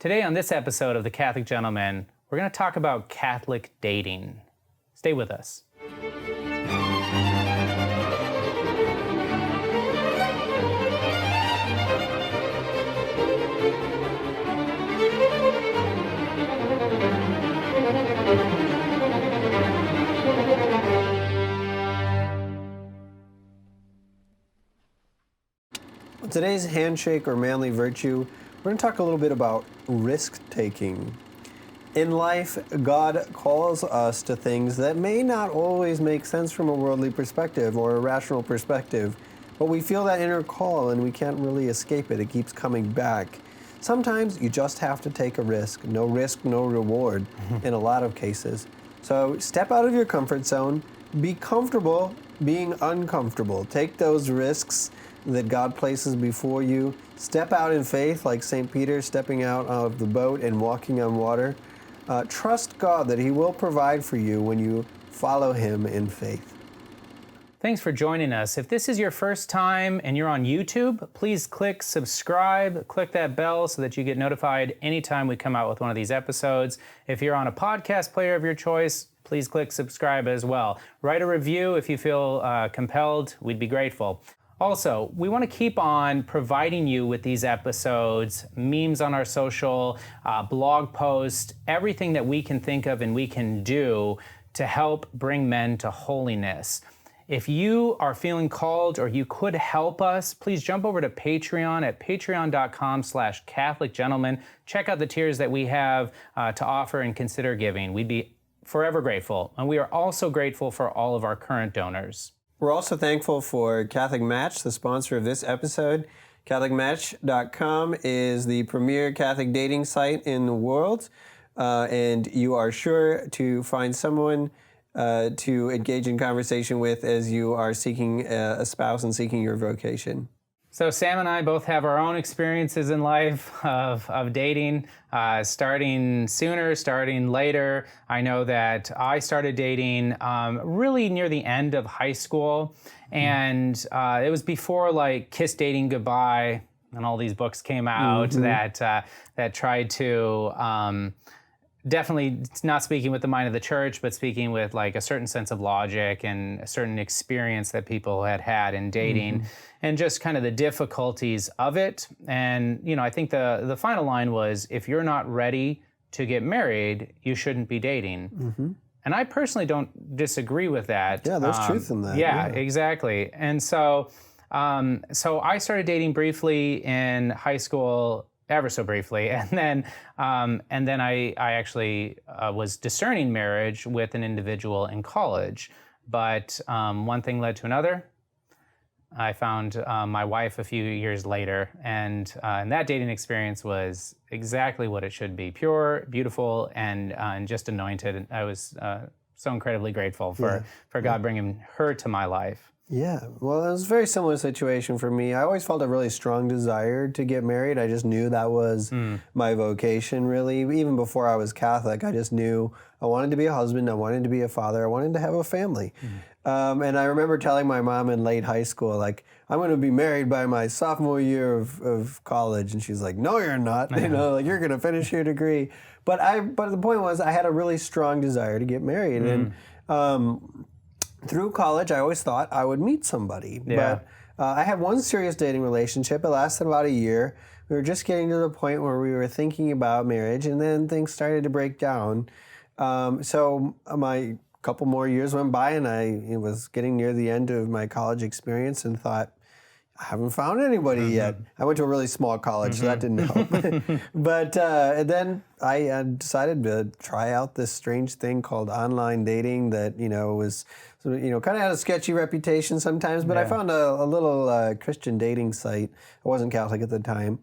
Today on this episode of The Catholic Gentleman, we're going to talk about Catholic dating. Stay with us. Today's handshake or manly virtue, we're going to talk a little bit about risk-taking. In life, God calls us to things that may not always make sense from a worldly perspective or a rational perspective, but we feel that inner call and we can't really escape it. It keeps coming back. Sometimes you just have to take a risk. No risk, no reward in a lot of cases. So step out of your comfort zone. Be comfortable being uncomfortable. Take those risks that God places before you. Step out in faith like St. Peter stepping out of the boat and walking on water. Trust God that He will provide for you when you follow Him in faith. Thanks for joining us. If this is your first time and you're on YouTube, please click subscribe, click that bell so that you get notified anytime we come out with one of these episodes. If you're on a podcast player of your choice, please click subscribe as well. Write a review if you feel compelled. We'd be grateful. Also, we want to keep on providing you with these episodes, memes on our social, blog posts, everything that we can think of and we can do to help bring men to holiness. If you are feeling called or you could help us, please jump over to Patreon at patreon.com/CatholicGentleman. Check out the tiers that we have to offer and consider giving. We'd be forever grateful. And we are also grateful for all of our current donors. We're also thankful for Catholic Match, the sponsor of this episode. CatholicMatch.com is the premier Catholic dating site in the world, and you are sure to find someone to engage in conversation with as you are seeking a spouse and seeking your vocation. So Sam and I both have our own experiences in life of dating, starting sooner, starting later. I know that I started dating really near the end of high school, and it was before like Kiss Dating Goodbye and all these books came out that tried to definitely not speaking with the mind of the church, but speaking with like a certain sense of logic and a certain experience that people had in dating and just kind of the difficulties of it. And, you know, I think the final line was, if you're not ready to get married, you shouldn't be dating. And I personally don't disagree with that. Yeah, there's truth in that. Yeah, exactly. And so I started dating briefly in high school, ever so briefly, and then I actually was discerning marriage with an individual in college. But one thing led to another. I found my wife a few years later, and that dating experience was exactly what it should be: pure, beautiful, and just anointed. I was so incredibly grateful for God bringing her to my life. Yeah, well, it was a very similar situation for me. I always felt a really strong desire to get married. I just knew that was my vocation, really. Even before I was Catholic, I just knew I wanted to be a husband, I wanted to be a father, I wanted to have a family. And I remember telling my mom in late high school, like, I'm going to be married by my sophomore year of college. And she's like, no, you're not. You know, like, you're going to finish your degree. But the point was, I had a really strong desire to get married. And through college, I always thought I would meet somebody. But I had one serious dating relationship. It lasted about a year. We were just getting to the point where we were thinking about marriage, and then things started to break down. So my couple more years went by, and I was getting near the end of my college experience and thought, I haven't found anybody yet. I went to a really small college, so that didn't help. But then I decided to try out this strange thing called online dating that, was, kind of had a sketchy reputation sometimes. But I found a little Christian dating site. I wasn't Catholic at the time.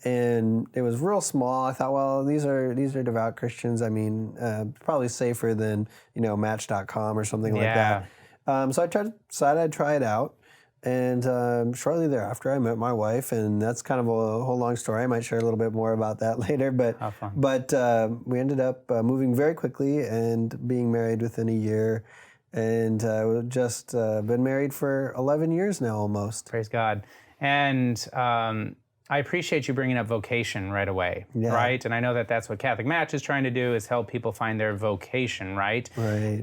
And it was real small. I thought, well, these are devout Christians. I mean, probably safer than, Match.com or something like that. So I decided I'd try it out. And shortly thereafter, I met my wife, and that's kind of a whole long story. I might share a little bit more about that later. But we ended up moving very quickly and being married within a year. And we've just been married for 11 years now almost. Praise God. And I appreciate you bringing up vocation right away, Yeah. right? And I know that that's what Catholic Match is trying to do, is help people find their vocation, right? Right.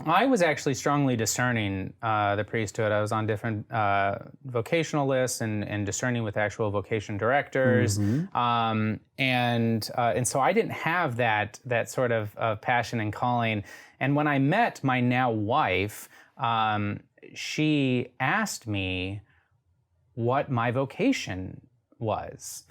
I was actually strongly discerning the priesthood. I was on different vocational lists and discerning with actual vocation directors, and so I didn't have that sort of passion and calling. And when I met my now wife, she asked me what my vocation was.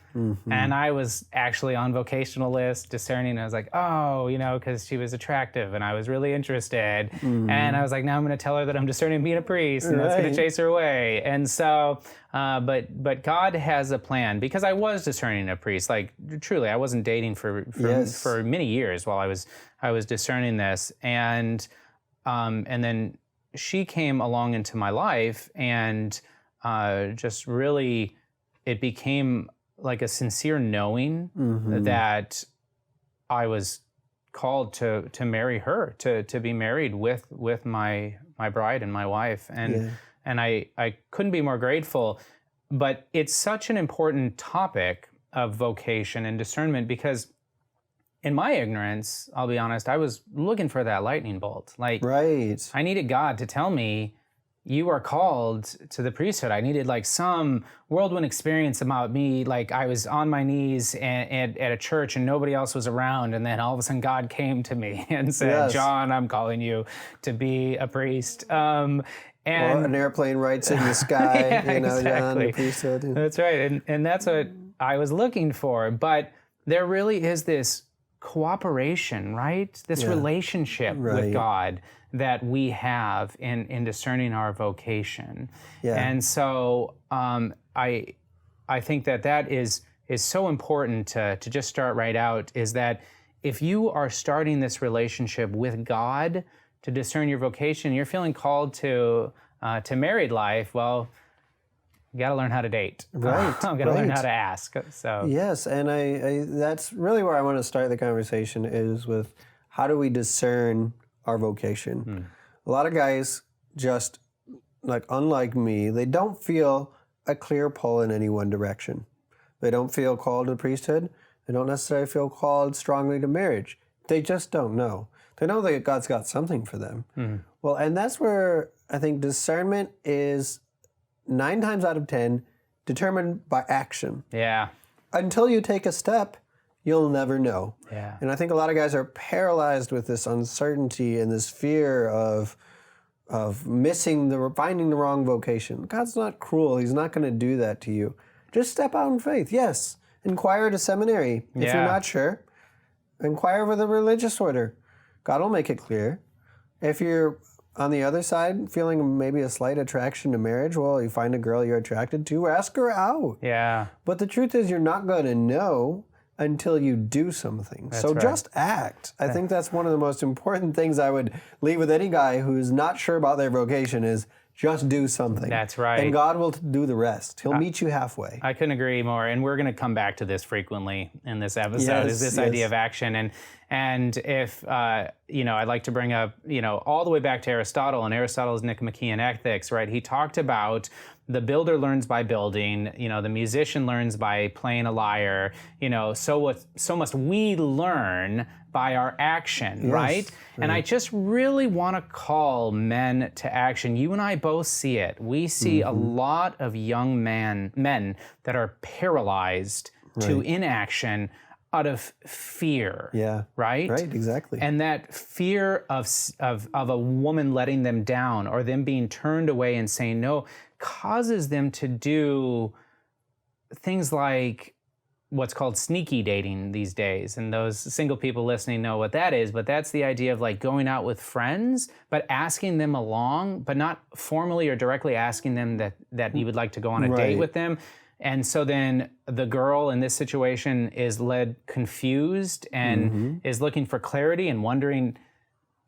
And I was actually on vocational list, discerning, and I was like, oh, because she was attractive and I was really interested. And I was like, now I'm going to tell her that I'm discerning being a priest, and that's going to chase her away. And so, but God has a plan, because I was discerning a priest. Like, truly, I wasn't dating for many years while I was discerning this. And then she came along into my life, and just really, it became like a sincere knowing that I was called to marry her, to be married with my bride and my wife. And I couldn't be more grateful. But it's such an important topic of vocation and discernment, because in my ignorance, I'll be honest, I was looking for that lightning bolt. Like, Right. I needed God to tell me, you are called to the priesthood. I needed like some whirlwind experience about me. Like, I was on my knees at a church and nobody else was around. And then all of a sudden God came to me and said, John, I'm calling you to be a priest. And or an airplane writes in the sky, exactly. John, the priesthood. That's right. And that's what I was looking for. But there really is this cooperation, right? This relationship with God that we have in discerning our vocation. And so I think that is so important to just start right out, is that if you are starting this relationship with God to discern your vocation, you're feeling called to married life, well, you got to learn how to date. Right. Got to learn how to ask. So yes, and I that's really where I want to start the conversation, is with how do we discern our vocation. A lot of guys, just like unlike me, they don't feel a clear pull in any one direction. They don't feel called to the priesthood. They don't necessarily feel called strongly to marriage. They just don't know. They know that God's got something for them. Well, and that's where I think discernment is 9 times out of 10 determined by action. Yeah. Until you take a step, you'll never know. Yeah. And I think a lot of guys are paralyzed with this uncertainty and this fear of finding the wrong vocation. God's not cruel. He's not going to do that to you. Just step out in faith. Yes. Inquire at a seminary. If you're not sure, inquire with a religious order. God will make it clear. If you're on the other side, feeling maybe a slight attraction to marriage, well, you find a girl you're attracted to, ask her out. Yeah. But the truth is, you're not going to know until you do something. That's so right. just act. I think that's one of the most important things I would leave with any guy who's not sure about their vocation, is just do something. That's right. And God will do the rest. He'll meet you halfway. I couldn't agree more. And we're going to come back to this frequently in this episode, is this idea of action. And if, I'd like to bring up, all the way back to Aristotle and Aristotle's Nicomachean Ethics, right? He talked about the builder learns by building, the musician learns by playing a lyre, so must we learn by our action, right? And I just really want to call men to action. You and I both see it. We see a lot of young men that are paralyzed to inaction out of fear. Yeah. Right? Right, exactly. And that fear of a woman letting them down, or them being turned away and saying no, causes them to do things like what's called sneaky dating these days. And those single people listening know what that is, but that's the idea of like going out with friends, but asking them along, but not formally or directly asking them that you would like to go on a date with them. And so then the girl in this situation is led confused and is looking for clarity and wondering,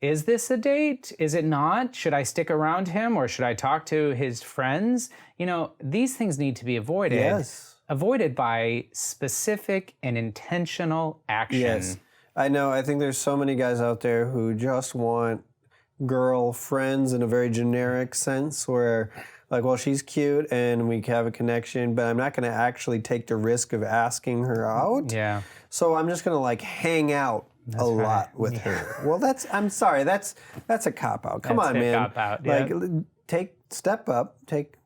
is this a date? Is it not? Should I stick around him, or should I talk to his friends? These things need to be avoided. Yes. Avoided by specific and intentional action. Yes. I know. I think there's so many guys out there who just want girl friends in a very generic sense, where Like, well, she's cute and we have a connection, but I'm not going to actually take the risk of asking her out. Yeah. So I'm just going to like hang out a lot with her. Well, I'm sorry, that's a cop out. Come on, man. Cop out. Yeah. Like, step up, take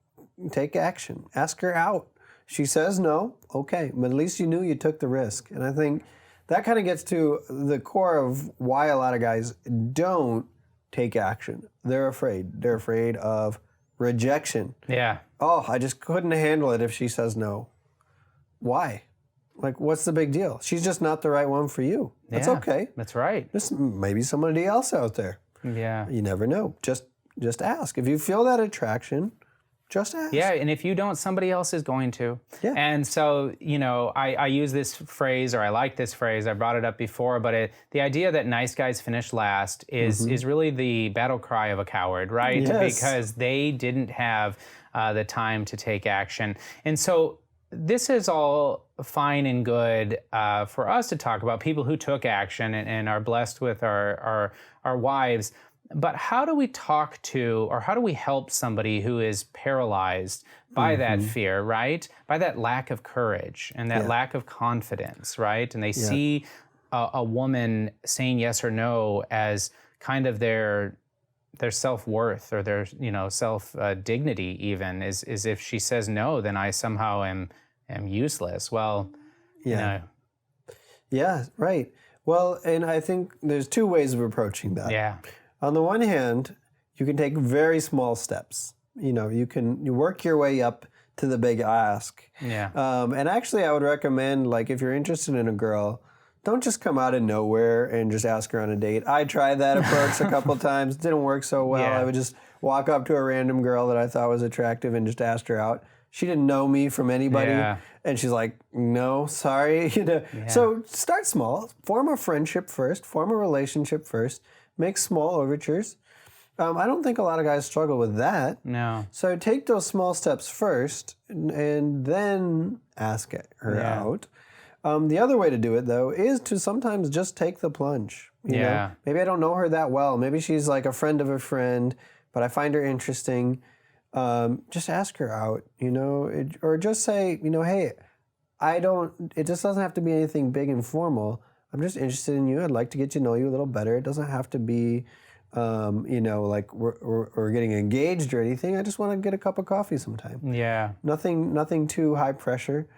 action. Ask her out. She says no, okay, but at least you knew you took the risk. And I think that kind of gets to the core of why a lot of guys don't take action. They're afraid. They're afraid of rejection. Yeah. Oh, I just couldn't handle it if she says no. Why? Like, what's the big deal? She's just not the right one for you. That's okay. That's right. Just maybe somebody else out there. Yeah. You never know. Just ask. If you feel that attraction, just ask. Yeah, and if you don't, somebody else is going to. Yeah. And so, I use this phrase, or I like this phrase, I brought it up before, but the idea that nice guys finish last is really the battle cry of a coward, right? Yes. Because they didn't have the time to take action. And so this is all fine and good for us to talk about, people who took action and are blessed with our wives. But how do we talk to, or how do we help somebody who is paralyzed by that fear, right? By that lack of courage and that lack of confidence, right? And they see a woman saying yes or no as kind of their self-worth or their self dignity even, is if she says no, then I somehow am useless. Well, Yeah, right. Well, and I think there's two ways of approaching that. Yeah. On the one hand, you can take very small steps. You work your way up to the big ask. Yeah. And actually, I would recommend, like, if you're interested in a girl, don't just come out of nowhere and just ask her on a date. I tried that approach a couple times. It didn't work so well. Yeah. I would just walk up to a random girl that I thought was attractive and just ask her out. She didn't know me from anybody. Yeah. And she's like, no, sorry. So start small. Form a friendship first. Form a relationship first. Make small overtures. I don't think a lot of guys struggle with that. No. So take those small steps first and then ask her out. The other way to do it, though, is to sometimes just take the plunge. You know? Maybe I don't know her that well. Maybe she's like a friend of a friend, but I find her interesting. Just ask her out, or just say, hey, it just doesn't have to be anything big and formal. I'm just interested in you. I'd like to get to know you a little better. It doesn't have to be, like we're getting engaged or anything. I just want to get a cup of coffee sometime. Yeah. Nothing too high pressure.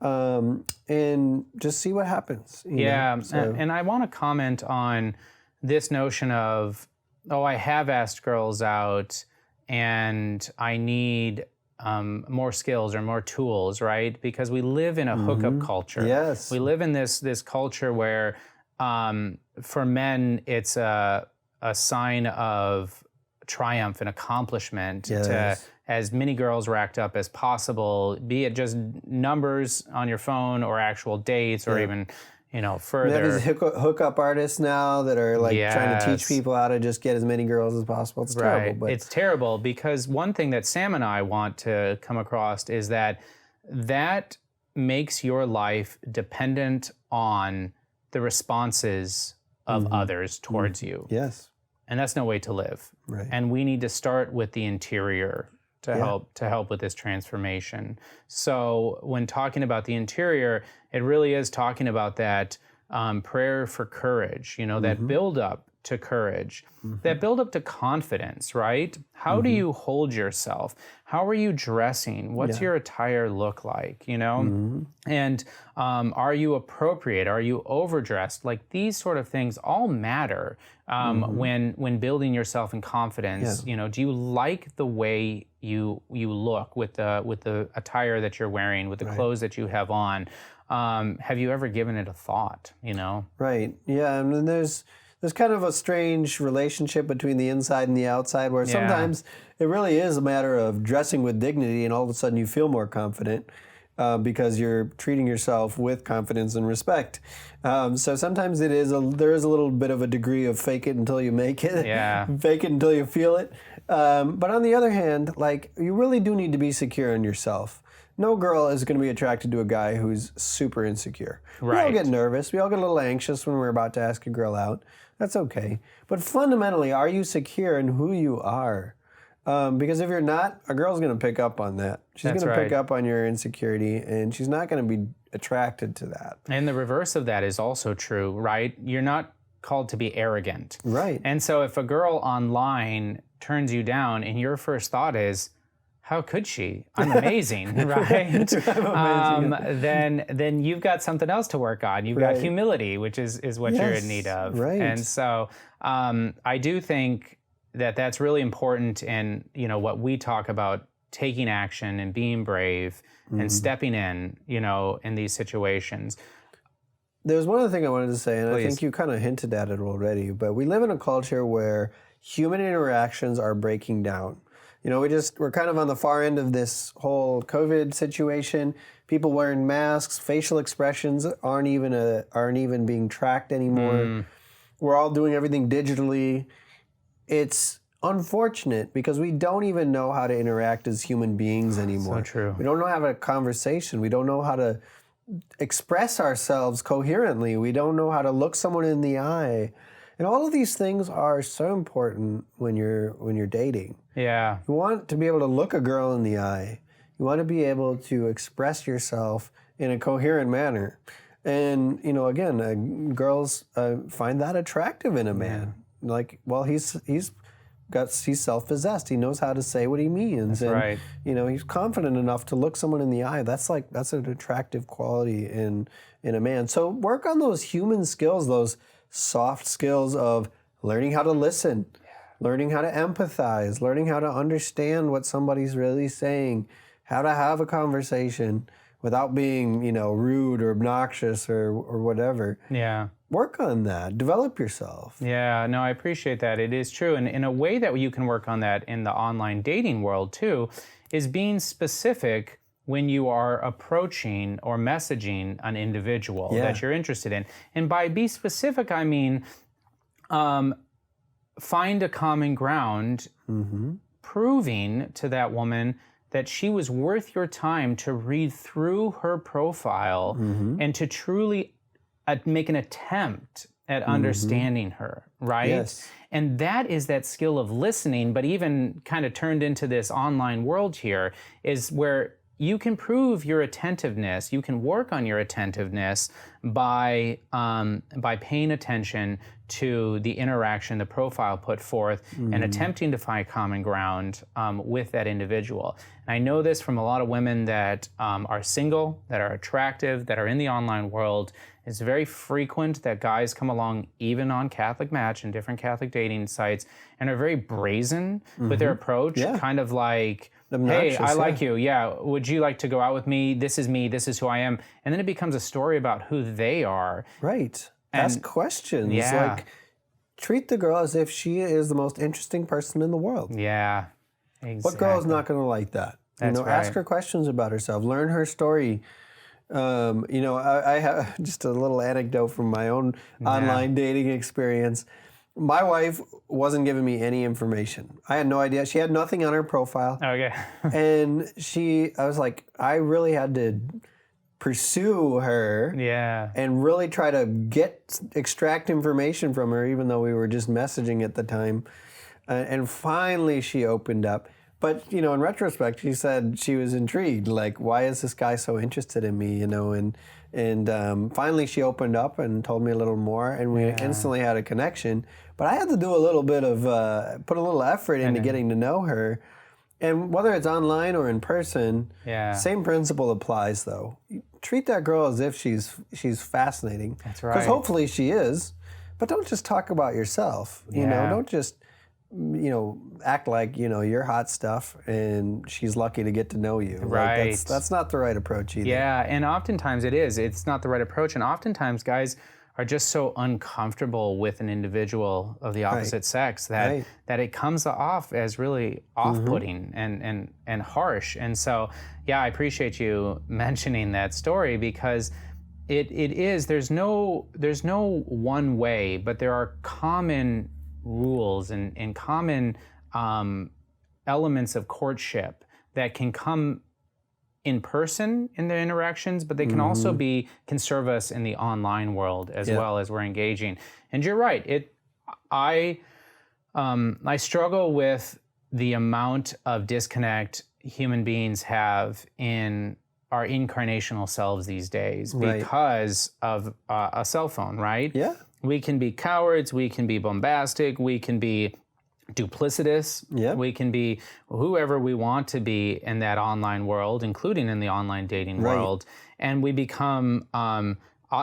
And just see what happens. Yeah. So, and I want to comment on this notion of, I have asked girls out and I need more skills or more tools, right? Because we live in a hookup culture. Yes. We live in this culture where for men it's a sign of triumph and accomplishment to as many girls racked up as possible, be it just numbers on your phone or actual dates or even further. We have these hookup artists now that are like trying to teach people how to just get as many girls as possible. It's terrible. But it's terrible because one thing that Sam and I want to come across is that makes your life dependent on the responses of others towards you. Yes. And that's no way to live. Right. And we need to start with the interior to help with this transformation. So when talking about the interior, it really is talking about that prayer for courage, that build up to courage, that build up to confidence, right? How do you hold yourself? How are you dressing? What's your attire look like, And are you appropriate? Are you overdressed? Like these sort of things all matter when building yourself in confidence. Do you like the way you look with the attire that you're wearing, with the clothes that you have on? Have you ever given it a thought, Right. Yeah. And then there's kind of a strange relationship between the inside and the outside where sometimes it really is a matter of dressing with dignity and all of a sudden you feel more confident because you're treating yourself with confidence and respect. So sometimes there is a little bit of a degree of fake it until you make it. Yeah. Fake it until you feel it. But on the other hand, like you really do need to be secure in yourself. No girl is going to be attracted to a guy who's super insecure. Right. We all get nervous. We all get a little anxious when we're about to ask a girl out. That's okay. But fundamentally, are you secure in who you are? Because if you're not, a girl's going to pick up on that. She's going to pick up on your insecurity, and she's not going to be attracted to that. And the reverse of that is also true, right? You're not called to be arrogant. Right. And so if a girl online turns you down and your first thought is, how could she? I'm amazing, right? Then you've got something else to work on. You've got humility, which is what you're in need of. Right. And so I do think that that's really important in, what we talk about, taking action and being brave and stepping in, in these situations. There's one other thing I wanted to say, and Please. I think you kind of hinted at it already, but we live in a culture where human interactions are breaking down. We're kind of on the far end of this whole COVID situation. People wearing masks, facial expressions aren't even being tracked anymore. We're all doing everything digitally. It's unfortunate because we don't even know how to interact as human beings anymore. So true. We don't know how to have a conversation. We don't know how to express ourselves coherently. We don't know how to look someone in the eye. And all of these things are so important when you're dating. Yeah. You want to be able to look a girl in the eye. You want to be able to express yourself in a coherent manner. And, again, girls find that attractive in a man. Like, well, he's self-possessed. He knows how to say what he means. That's right. He's confident enough to look someone in the eye. That's an attractive quality in a man. So work on those human skills, those soft skills of learning how to listen, learning how to empathize, learning how to understand what somebody's really saying, how to have a conversation without being, rude or obnoxious or whatever. Yeah. Work on that. Develop yourself. Yeah, no, I appreciate that. It is true. And in a way that you can work on that in the online dating world too, is being specific when you are approaching or messaging an individual that you're interested in. And by be specific, I mean, find a common ground, proving to that woman that she was worth your time to read through her profile and to truly make an attempt at understanding her, right? Yes. And that is that skill of listening, but even kind of turned into this online world here, is where you can prove your attentiveness. You can work on your attentiveness by paying attention to the interaction, the profile put forth, and attempting to find common ground with that individual. And I know this from a lot of women that are single, that are attractive, that are in the online world. It's very frequent that guys come along, even on Catholic Match and different Catholic dating sites, and are very brazen with their approach, kind of like, obnoxious, hey, I like you. Yeah. Would you like to go out with me? This is me. This is who I am. And then it becomes a story about who they are. Right. Ask questions. Yeah. Like, treat the girl as if she is the most interesting person in the world. Yeah. Exactly. What girl is not going to like that? That's right. Ask her questions about herself. Learn her story. I have just a little anecdote from my own online dating experience. My wife wasn't giving me any information. I had no idea. She had nothing on her profile. Okay. And I was like, I really had to pursue her and really try to extract information from her, even though we were just messaging at the time. And finally she opened up. But, in retrospect, she said she was intrigued. Like, why is this guy so interested in me, And finally she opened up and told me a little more, and we instantly had a connection. But I had to do a little bit of, put a little effort into getting to know her. And whether it's online or in person, same principle applies, though. Treat that girl as if she's fascinating. That's right. Because hopefully she is. But don't just talk about yourself. Don't just, act like, you're hot stuff and she's lucky to get to know you. Right. Like, that's not the right approach either. Yeah, and oftentimes it is. It's not the right approach. And oftentimes guys are just so uncomfortable with an individual of the opposite sex that it comes off as really off-putting and harsh. And so, I appreciate you mentioning that story, because it is, there's no one way, but there are common rules and common elements of courtship that can come in person in their interactions, but they can also can serve us in the online world as well as we're engaging. And you're right. I struggle with the amount of disconnect human beings have in our incarnational selves these days because of a cell phone, right? Yeah. We can be cowards, we can be bombastic, we can be duplicitous, we can be whoever we want to be in that online world, including in the online dating world, and we become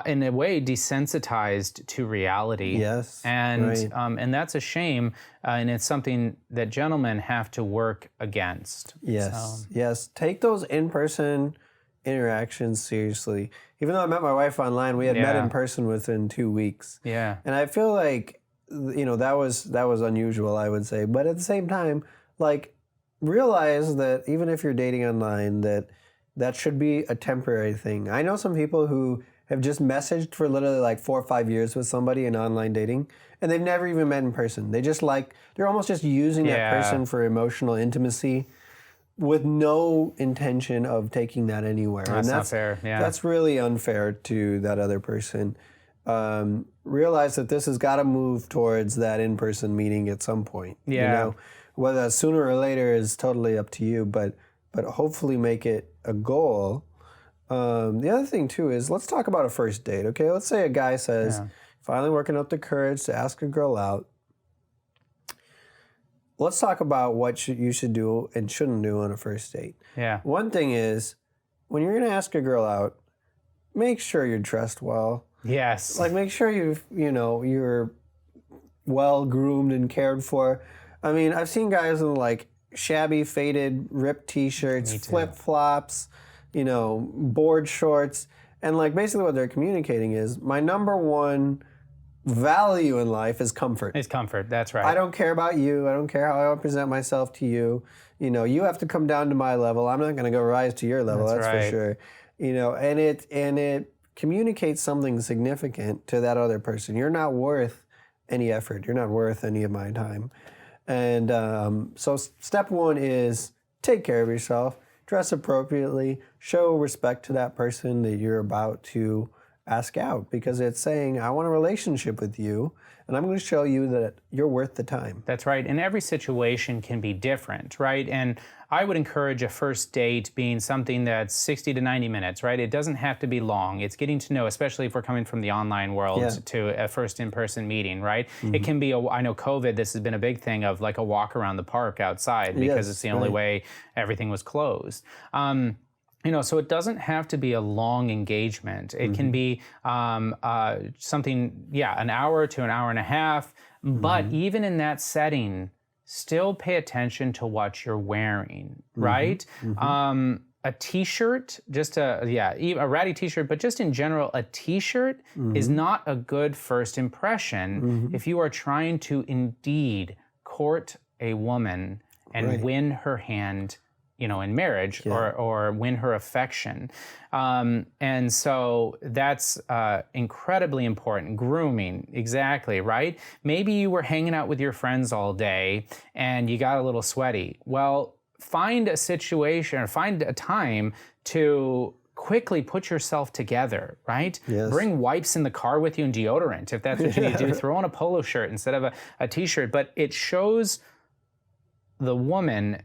in a way desensitized to reality. Yes. And that's a shame, and it's something that gentlemen have to work against. Yes. Yes. Take those in-person interactions seriously. Even though I met my wife online, we had met in person within 2 weeks. Yeah. And I feel like, that was unusual, I would say. But at the same time, like, realize that even if you're dating online, that should be a temporary thing. I know some people who have just messaged for literally like 4 or 5 years with somebody in online dating, and they've never even met in person. They're almost just using that person for emotional intimacy with no intention of taking that anywhere. That's not fair. Yeah. That's really unfair to that other person. Realize that this has got to move towards that in-person meeting at some point. Yeah. Whether that's sooner or later is totally up to you, but hopefully make it a goal. The other thing too is, let's talk about a first date, okay? Let's say a guy says, finally working up the courage to ask a girl out. Let's talk about what you should do and shouldn't do on a first date. Yeah. One thing is, when you're going to ask a girl out, make sure you're dressed well. Yes. Like, make sure you're well groomed and cared for. I mean, I've seen guys in like shabby, faded, ripped t-shirts, flip-flops, board shorts, and like basically what they're communicating is, my number one value in life is comfort. It's comfort. That's right. I don't care about you. I don't care how I present myself to you. You have to come down to my level. I'm not going to go rise to your level. That's for sure. And it communicates something significant to that other person. You're not worth any effort. You're not worth any of my time. And so step one is take care of yourself, dress appropriately, show respect to that person that you're about to ask out, because it's saying, I want a relationship with you, and I'm going to show you that you're worth the time. That's right. And every situation can be different, right? And I would encourage a first date being something that's 60 to 90 minutes, right? It doesn't have to be long. It's getting to know, especially if we're coming from the online world to a first in-person meeting, right? Mm-hmm. It can be, I know COVID, this has been a big thing of like a walk around the park outside, because it's the only way everything was closed. So it doesn't have to be a long engagement. It can be something, an hour to an hour and a half. But even in that setting, still pay attention to what you're wearing, right? A t-shirt, just a ratty t-shirt, but just in general, a t-shirt is not a good first impression if you are trying to indeed court a woman and win her hand, in marriage or win her affection. And so that's incredibly important. Grooming, exactly, right? Maybe you were hanging out with your friends all day and you got a little sweaty. Well, find a situation or find a time to quickly put yourself together, right? Yes. Bring wipes in the car with you and deodorant, if that's what you need to do. Throw on a polo shirt instead of a t-shirt. But it shows the woman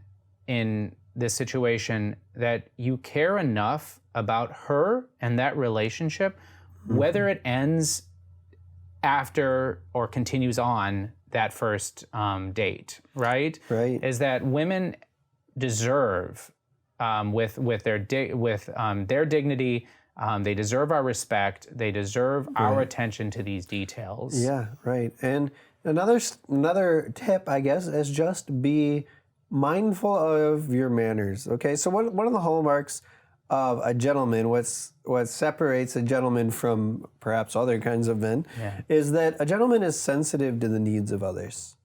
in this situation that you care enough about her and that relationship, whether it ends after or continues on that first date, right? Right. Is that women deserve, with their dignity, they deserve our respect. They deserve our attention to these details. Yeah, right. And another tip, I guess, is just be mindful of your manners. Okay, so one of the hallmarks of a gentleman, what separates a gentleman from perhaps other kinds of men, is that a gentleman is sensitive to the needs of others.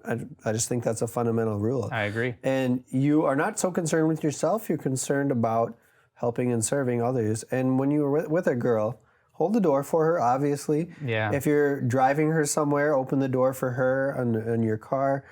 I just think that's a fundamental rule. I agree. And you are not so concerned with yourself, you're concerned about helping and serving others. And when you are with a girl, hold the door for her, obviously. Yeah. If you're driving her somewhere, open the door for her on your car.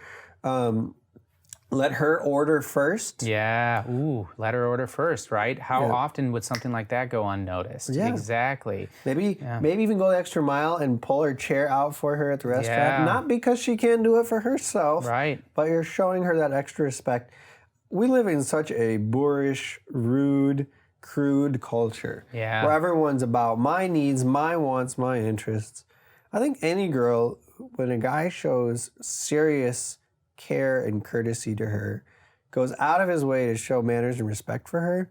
let her order first. Yeah. Ooh, let her order first, right? How Yeah. often would something like that go unnoticed? Yeah. Exactly. Maybe even go the extra mile and pull her chair out for her at the restaurant. Yeah. Not because she can't do it for herself, Right. but you're showing her that extra respect. We live in such a boorish, rude, crude culture Yeah. where everyone's about my needs, my wants, my interests. I think any girl, when a guy shows serious care and courtesy to her, goes out of his way to show manners and respect for her,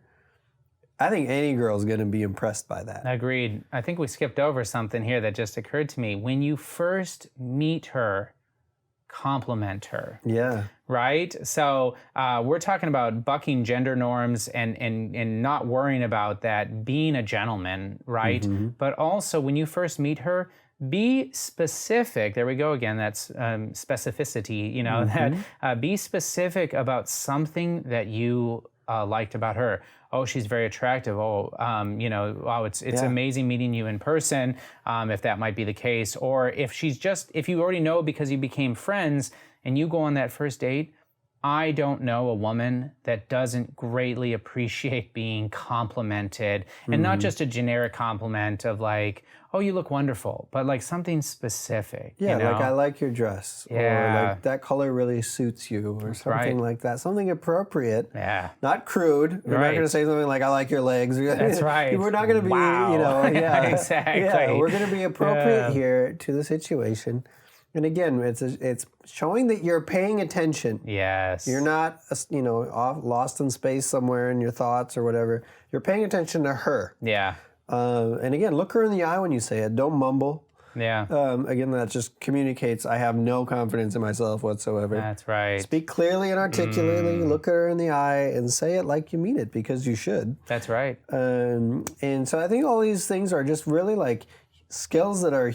I think any girl's going to be impressed by that. Agreed. I think we skipped over something here that just occurred to me. When you first meet her, compliment her. Yeah. Right? So we're talking about bucking gender norms and not worrying about that, being a gentleman, right? But also when you first meet her, be specific. There we go again. That's specificity, you know, that be specific about something that you liked about her. Oh, she's very attractive. Oh, you know, wow, it's amazing meeting you in person, if that might be the case. Or if you already know because you became friends and you go on that first date, I don't know a woman that doesn't greatly appreciate being complimented, and not just a generic compliment of like, oh, you look wonderful, but like something specific. Yeah, you know? like I like your dress, or like that color really suits you, or something like that. Something appropriate. Yeah. Not crude. We're not going to say something like I like your legs. That's right. We're not going to be, Wow. you know, Exactly. Yeah, we're going to be appropriate here to the situation. And again, it's showing that you're paying attention. Yes. You're not, you know, lost in space somewhere in your thoughts or whatever. You're paying attention to her. Yeah. And again, look her in the eye when you say it. Don't mumble. Yeah. Again, that just communicates I have no confidence in myself whatsoever. That's right. Speak clearly and articulately. Look her in the eye and say it like you mean it, because you should. That's right. And so I think all these things are just really like skills that are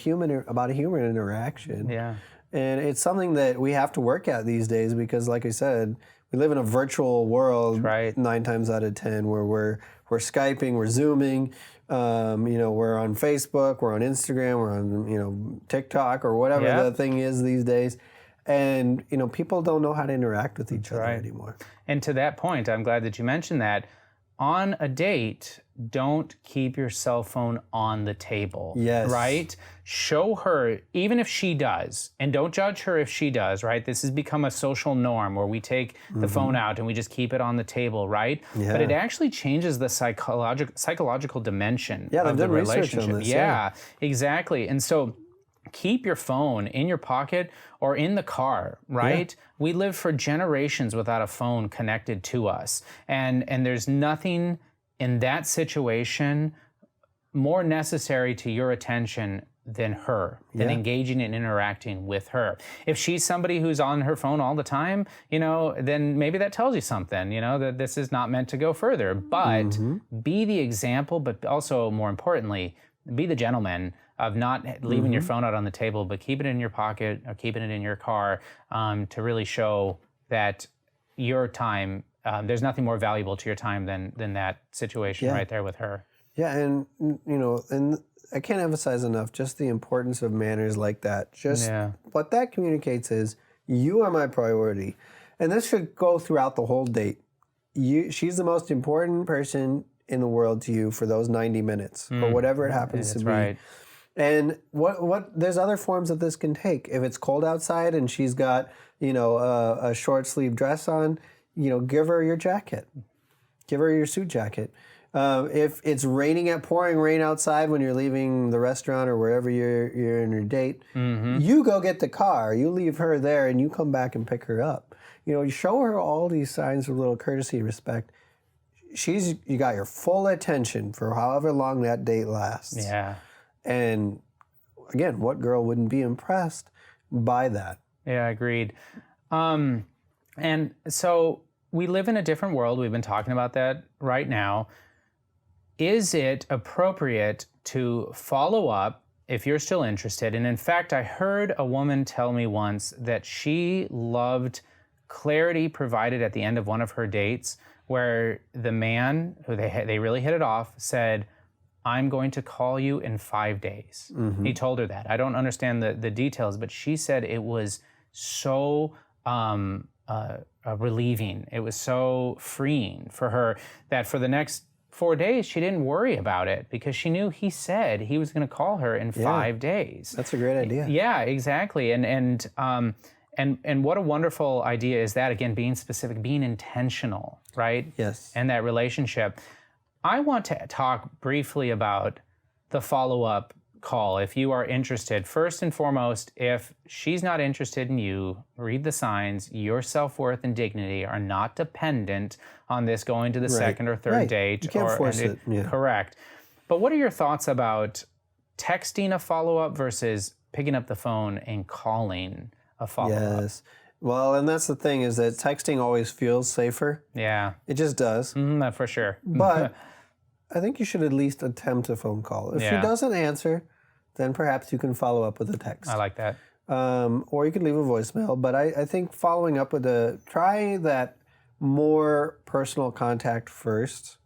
about a human interaction. Yeah. And it's something that we have to work at these days because, like I said, we live in a virtual world 9 times out of 10 where we're Skyping, we're Zooming, you know, we're on Facebook, we're on Instagram, we're on, you know, TikTok or whatever the thing is these days. And, you know, people don't know how to interact with each other anymore. And to that point, I'm glad that you mentioned that. On a date, don't keep your cell phone on the table. Yes. Right? Show her, even if she does, and don't judge her if she does, right? This has become a social norm where we take the phone out and we just keep it on the table, right? Yeah. But it actually changes the psychological dimension of the research relationship. on this, yeah, exactly. And so keep your phone in your pocket or in the car, right? Yeah. We live for generations without a phone connected to us. And there's nothing in that situation more necessary to your attention than her, than engaging and interacting with her. If she's somebody who's on her phone all the time, you know, then maybe that tells you something, you know, that this is not meant to go further. But be the example, but also more importantly, be the gentleman of not leaving your phone out on the table, but keep it in your pocket or keeping it in your car to really show that your time, there's nothing more valuable to your time than that situation right there with her. Yeah, and, you know, and I can't emphasize enough just the importance of manners like that. Just what that communicates is, you are my priority. And this should go throughout the whole date. She's the most important person in the world to you for those 90 minutes or whatever it happens to be. Right. And what there's other forms that this can take. If it's cold outside and she's got, you know, a short sleeve dress on, you know, give her your jacket. Give her your suit jacket. If it's pouring rain outside when you're leaving the restaurant or wherever you're in your date, you go get the car, you leave her there, and you come back and pick her up. You know, you show her all these signs of little courtesy and respect. You got your full attention for however long that date lasts. Yeah. And again, what girl wouldn't be impressed by that? Yeah, agreed. And so we live in a different world. We've been talking about that right now. Is it appropriate to follow up if you're still interested? And in fact, I heard a woman tell me once that she loved clarity provided at the end of one of her dates, where the man, who they really hit it off, said, I'm going to call you in 5 days. He told her that. I don't understand the details, but she said it was so relieving. It was so freeing for her that for the next 4 days, she didn't worry about it because she knew he said he was going to call her in 5 days. That's a great idea. Yeah, exactly. And what a wonderful idea is that, again, being specific, being intentional, right? Yes. And that relationship. I want to talk briefly about the follow-up call. If you are interested, first and foremost, if she's not interested in you, read the signs. Your self-worth and dignity are not dependent on this going to the second or third date. You can't force it. Yeah. Correct. But what are your thoughts about texting a follow-up versus picking up the phone and calling a follow-up? Yes. Well, and that's the thing, is that texting always feels safer. Yeah. It just does. For sure. But I think you should at least attempt a phone call. If she doesn't answer, then perhaps you can follow up with a text. I like that. Or you can leave a voicemail. But I think following up with try that more personal contact first.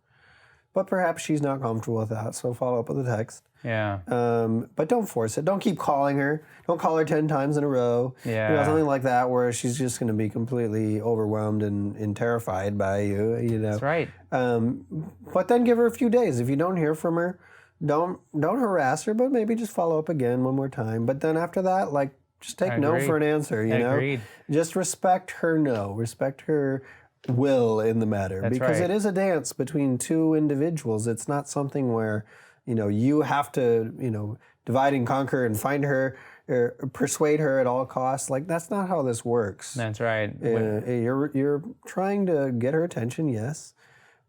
But perhaps she's not comfortable with that, so follow up with a text. Yeah. But don't force it. Don't keep calling her. Don't call her 10 times in a row. Yeah. You know, something like that where she's just going to be completely overwhelmed and terrified by you. You know. That's right. But then give her a few days. If you don't hear from her, don't harass her, but maybe just follow up again one more time. But then after that, like, just take no for an answer. You know. Agreed. Just respect her no. Respect her will in the matter. That's because right. it is a dance between two individuals. It's not something where, you know, you have to, you know, divide and conquer and find her or persuade her at all costs. Like, that's not how this works. That's right. You're trying to get her attention, yes.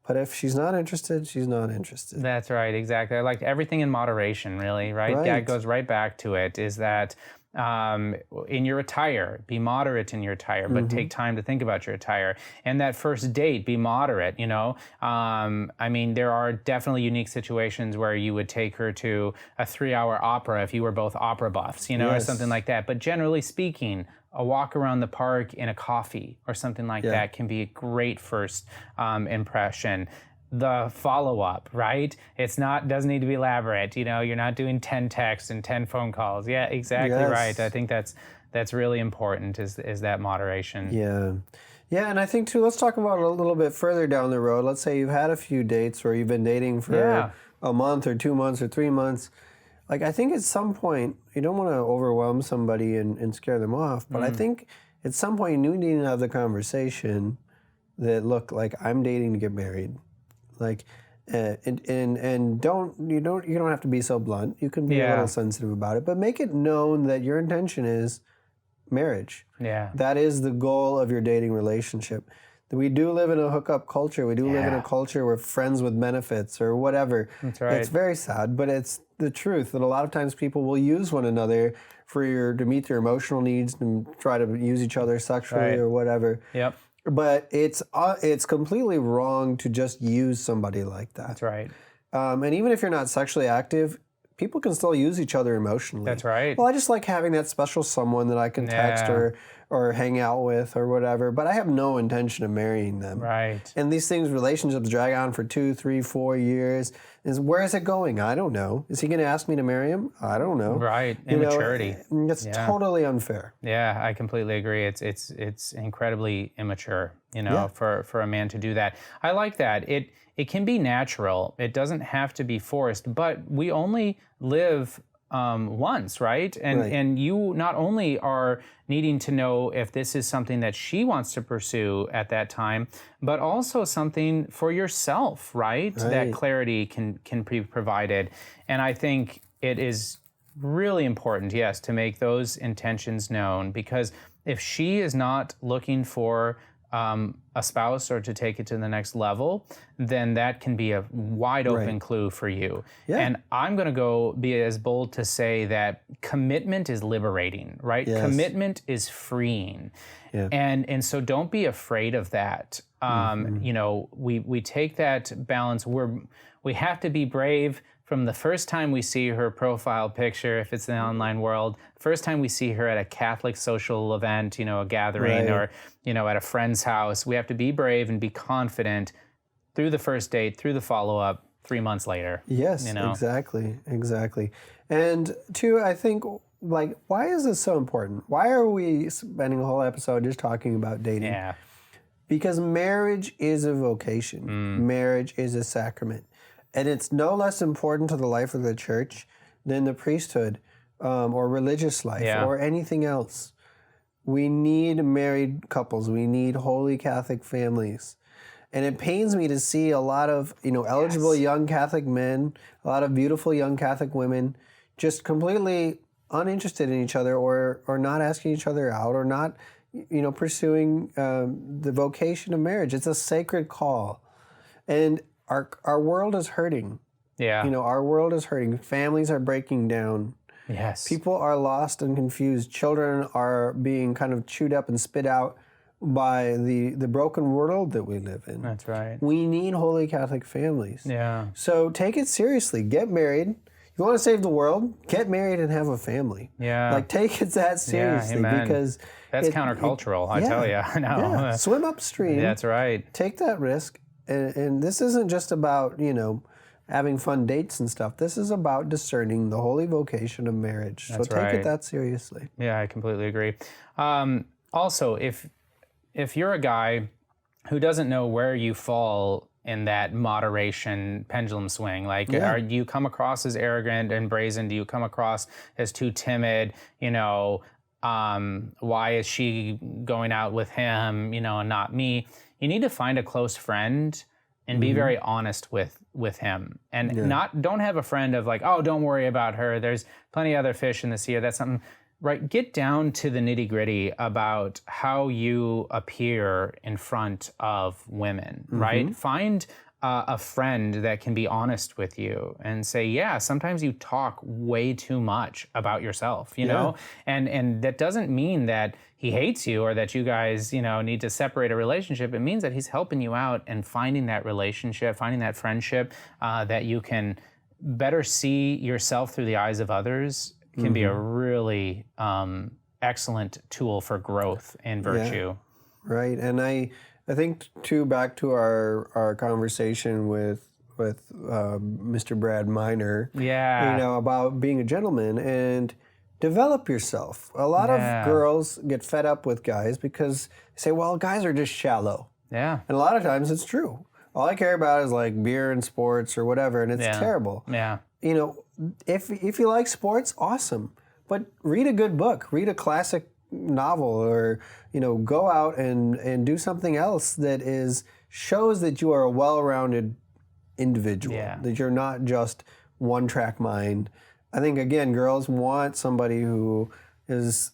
But if she's not interested, she's not interested. That's right, exactly. I like everything in moderation, really, right? That goes right back to it, is that in your attire, be moderate in your attire, but take time to think about your attire. And that first date, be moderate, you know? I mean, there are definitely unique situations where you would take her to a 3-hour opera if you were both opera buffs, you know, or something like that. But generally speaking, a walk around the park and a coffee or something like that can be a great first impression. The follow-up, right? Doesn't need to be elaborate. You know, you're not doing 10 texts and 10 phone calls. Yeah, exactly right. I think that's really important, is that moderation. Yeah. Yeah, and I think too, let's talk about it a little bit further down the road. Let's say you've had a few dates or you've been dating for a month or 2 months or 3 months. Like, I think at some point, you don't want to overwhelm somebody and scare them off, but I think at some point you need to have the conversation that, look, like, I'm dating to get married. Like, and you don't have to be so blunt. You can be a little sensitive about it, but make it known that your intention is marriage. Yeah. That is the goal of your dating relationship. We do live in a hookup culture. We do live in a culture where friends with benefits or whatever. That's right. It's very sad, but it's the truth that a lot of times people will use one another to meet their emotional needs and try to use each other sexually or whatever. Yep. But it's completely wrong to just use somebody like that. That's right. And even if you're not sexually active, people can still use each other emotionally. That's right. Well, I just like having that special someone that I can text or hang out with or whatever, but I have no intention of marrying them. Right. And these relationships drag on for 2, 3, 4 years. Where is it going? I don't know. Is he going to ask me to marry him? I don't know. Right. Immaturity. It's totally unfair. Yeah, I completely agree. It's incredibly immature, for a man to do that. I like that. It can be natural. It doesn't have to be forced, but we only live once, right? And you not only are needing to know if this is something that she wants to pursue at that time, but also something for yourself, right? That clarity can be provided. And I think it is really important, yes, to make those intentions known, because if she is not looking for a spouse or to take it to the next level, then that can be a wide open clue for you. Yeah. And I'm going to be as bold to say that commitment is liberating, right? Yes. Commitment is freeing. Yeah. And so don't be afraid of that. We take that balance. We have to be brave from the first time we see her profile picture, if it's in the online world, first time we see her at a Catholic social event, a gathering, or, at a friend's house, we have to be brave and be confident through the first date, through the follow-up, 3 months later. Yes, exactly. And two, I think, why is this so important? Why are we spending a whole episode just talking about dating? Yeah. Because marriage is a vocation. Marriage is a sacrament. And it's no less important to the life of the church than the priesthood or religious life or anything else. We need married couples. We need holy Catholic families. And it pains me to see a lot of, eligible young Catholic men, a lot of beautiful young Catholic women just completely uninterested in each other or not asking each other out or not, pursuing the vocation of marriage. It's a sacred call. And our world is hurting. Yeah. Our world is hurting. Families are breaking down. Yes. People are lost and confused. Children are being kind of chewed up and spit out by the broken world that we live in. That's right. We need holy Catholic families. Yeah. So take it seriously. Get married. If you want to save the world, get married and have a family. Yeah. Like, take it that seriously because that's countercultural, I tell you. I know. Yeah. Swim upstream. That's right. Take that risk. And this isn't just about, having fun dates and stuff. This is about discerning the holy vocation of marriage. That's so take right. it that seriously. Yeah, I completely agree. Also, if you're a guy who doesn't know where you fall in that moderation pendulum swing, like do you come across as arrogant and brazen? Do you come across as too timid? Why is she going out with him, and not me? You need to find a close friend and be very honest with him, and don't have a friend of like, oh, don't worry about her. There's plenty of other fish in the sea. Or that's something, right? Get down to the nitty gritty about how you appear in front of women, right? Find a friend that can be honest with you and say, yeah, sometimes you talk way too much about yourself, you know? And that doesn't mean that he hates you or that you guys, need to separate a relationship. It means that he's helping you out and finding that relationship, finding that friendship that you can better see yourself through the eyes of others can be a really excellent tool for growth and virtue. Yeah. Right. And I think too, back to our conversation with Mr. Brad Miner, about being a gentleman and develop yourself. A lot of girls get fed up with guys because they say, well, guys are just shallow. Yeah. And a lot of times it's true. All I care about is like beer and sports or whatever, and it's terrible. Yeah. If you like sports, awesome. But read a good book, read a classic novel, or go out and do something else that shows that you are a well-rounded individual, that you're not just one-track mind. I think, again, girls want somebody who knows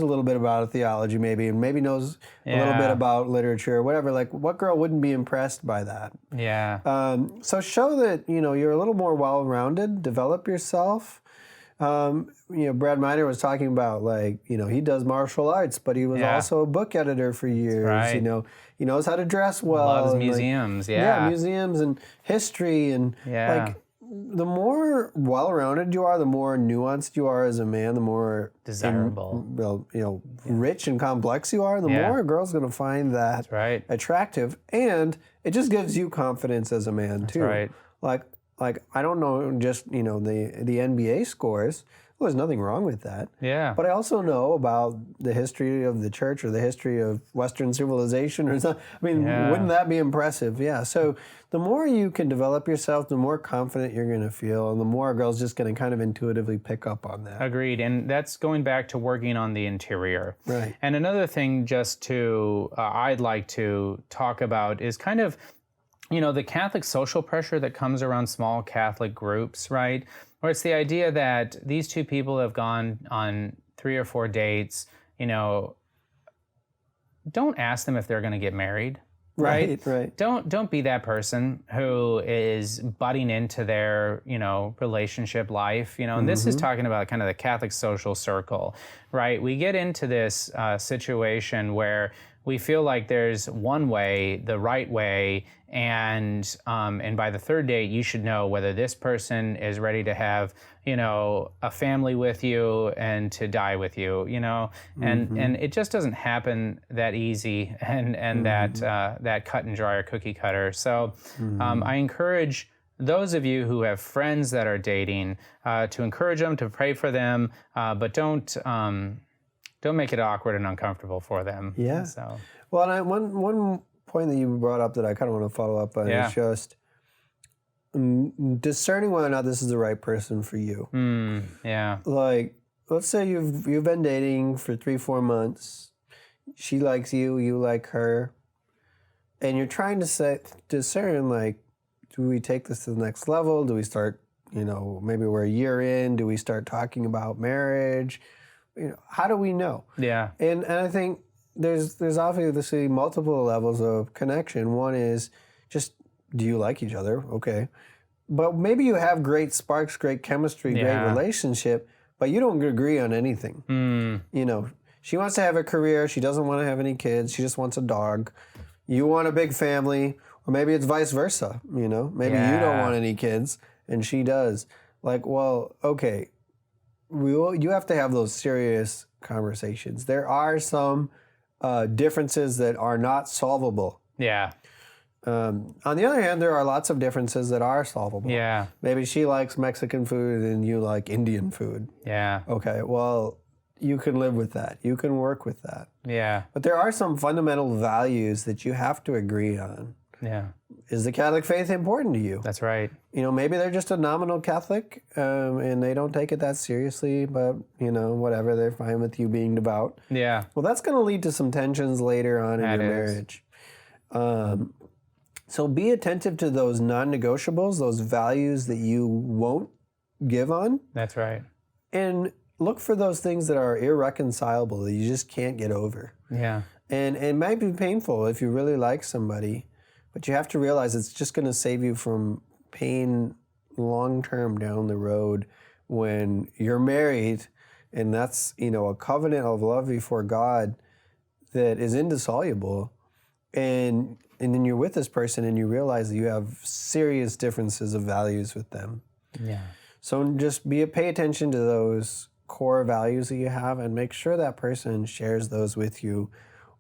a little bit about theology maybe, and maybe knows a little bit about literature or whatever. Like, what girl wouldn't be impressed by that? Yeah. So show that, you're a little more well-rounded, develop yourself. Brad Miner was talking about, like, he does martial arts, but he was also a book editor for years. Right. He knows how to dress well. Loves museums, museums and history. And, like, the more well-rounded you are, the more nuanced you are as a man, the more desirable, rich and complex you are, the more a girl's going to find that attractive. And it just gives you confidence as a man, too. Right. Like I don't know just, the NBA scores. Well, there's nothing wrong with that. Yeah. But I also know about the history of the church or the history of Western civilization or something. I mean, wouldn't that be impressive? Yeah. So the more you can develop yourself, the more confident you're going to feel, and the more a girl's just going to kind of intuitively pick up on that. Agreed. And that's going back to working on the interior. Right. And another thing just to, I'd like to talk about is kind of, the Catholic social pressure that comes around small Catholic groups, right? Where it's the idea that these two people have gone on 3 or 4 dates, don't ask them if they're going to get married, right? Right. Don't be that person who is butting into their, relationship life, and this is talking about kind of the Catholic social circle, right? We get into this situation where we feel like there's one way, the right way, and by the 3rd date, you should know whether this person is ready to have, a family with you and to die with you, and it just doesn't happen that easy and that cut and dry or cookie cutter. So I encourage those of you who have friends that are dating to encourage them, to pray for them, but don't don't make it awkward and uncomfortable for them. Yeah. So. Well, and one point that you brought up that I kind of want to follow up on is just discerning whether or not this is the right person for you. Yeah. Like, let's say you've been dating for 3-4 months. She likes you, you like her, and you're trying to discern, like, do we take this to the next level? Do we start, maybe we're a year in, do we start talking about marriage? How do we know? Yeah. And I think there's obviously multiple levels of connection. One is just, do you like each other? Okay. But maybe you have great sparks, great chemistry, great relationship, but you don't agree on anything. She wants to have a career. She doesn't want to have any kids. She just wants a dog. You want a big family, or maybe it's vice versa. Maybe you don't want any kids and she does. Like, well, okay, you have to have those serious conversations. There are some differences that are not solvable. Yeah. On the other hand, there are lots of differences that are solvable. Yeah. Maybe she likes Mexican food and you like Indian food. Yeah. Okay, well, you can live with that. You can work with that. Yeah. But there are some fundamental values that you have to agree on. Yeah. Is the Catholic faith important to you? That's right. Maybe they're just a nominal Catholic and they don't take it that seriously, but, whatever, they're fine with you being devout. Yeah. Well, that's going to lead to some tensions later on in your marriage. So be attentive to those non-negotiables, those values that you won't give on. That's right. And look for those things that are irreconcilable, that you just can't get over. Yeah. And it might be painful if you really like somebody, but you have to realize it's just going to save you from pain long-term down the road when you're married, and that's, a covenant of love before God that is indissoluble. And then you're with this person and you realize that you have serious differences of values with them. Yeah. So just pay attention to those core values that you have and make sure that person shares those with you,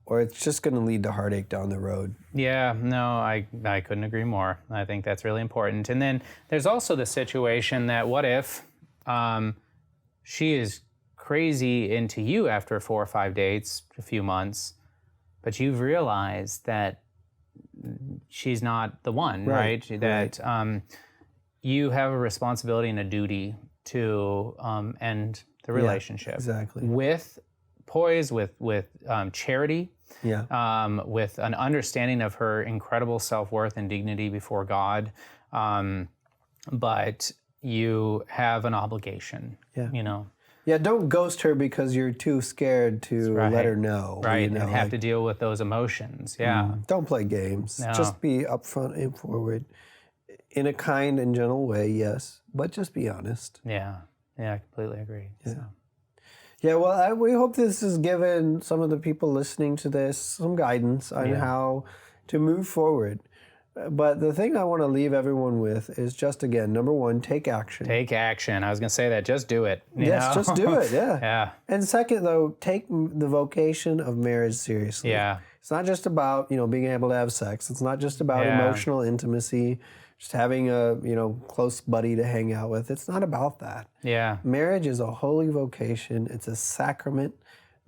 or it's just going to lead to heartache down the road. Yeah, no, I couldn't agree more. I think that's really important. And then there's also the situation that what if she is crazy into you after 4 or 5 dates, a few months, but you've realized that she's not the one, right? That you have a responsibility and a duty to end the relationship. Exactly. With poise, with charity, with an understanding of her incredible self-worth and dignity before God. But you have an obligation, Yeah, don't ghost her because you're too scared to let her know. Right, and have to deal with those emotions. Yeah. Don't play games. No. Just be upfront and forward. In a kind and gentle way, yes, but just be honest. Yeah, I completely agree. Yeah. So. Yeah, well, we hope this has given some of the people listening to this some guidance on how to move forward. But the thing I want to leave everyone with is just, again, number one, take action. Take action. I was going to say that. Just do it. Just do it, yeah. Yeah. And second, though, take the vocation of marriage seriously. Yeah. It's not just about, being able to have sex. It's not just about emotional intimacy, just having a, close buddy to hang out with. It's not about that. Yeah. Marriage is a holy vocation. It's a sacrament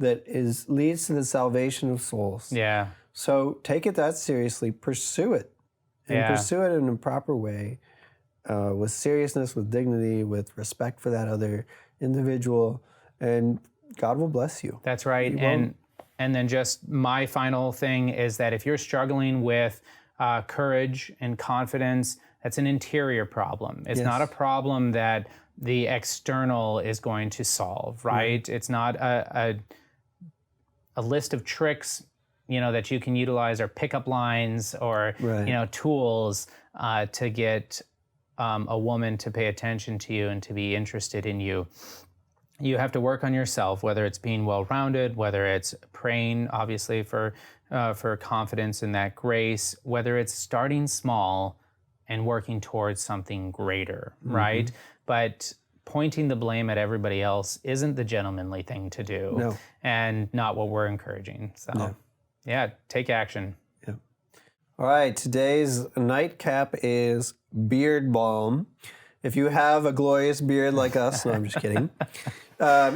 that leads to the salvation of souls. Yeah. So take it that seriously. Pursue it. And pursue it in a proper way, with seriousness, with dignity, with respect for that other individual, and God will bless you. That's right. And then just my final thing is that if you're struggling with courage and confidence, that's an interior problem. It's not a problem that the external is going to solve, right? It's not a list of tricks that you can utilize, or pickup lines, or tools to get a woman to pay attention to you and to be interested in you. You have to work on yourself, whether it's being well-rounded, whether it's praying, obviously, for confidence in that grace, whether it's starting small and working towards something greater, right? But pointing the blame at everybody else isn't the gentlemanly thing to do, and not what we're encouraging. So. Yeah, take action. Yeah. All right, today's nightcap is beard balm. If you have a glorious beard like us, no, I'm just kidding.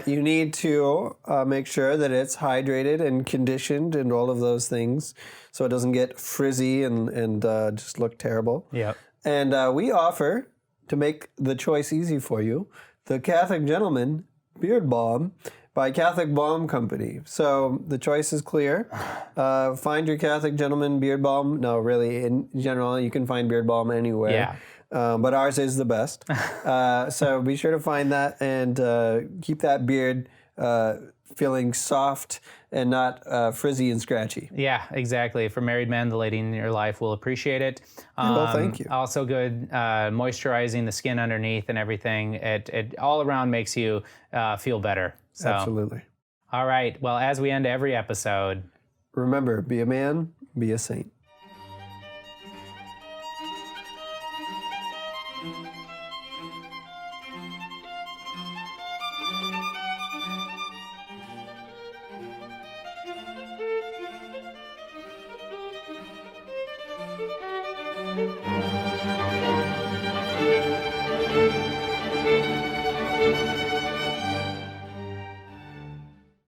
You need to make sure that it's hydrated and conditioned and all of those things so it doesn't get frizzy and just look terrible. Yep. And we offer, to make the choice easy for you, the Catholic Gentleman Beard Balm by Catholic Balm Company. So the choice is clear. Find your Catholic Gentleman Beard Balm. No, really, in general, you can find beard balm anywhere. Yeah. But ours is the best. So be sure to find that and keep that beard feeling soft and not frizzy and scratchy. Yeah, exactly. For married men, the lady in your life will appreciate it. Well, thank you. Also good moisturizing the skin underneath and everything. It all around makes you feel better. So, Absolutely. All right. Well, as we end every episode, remember, be a man, be a saint.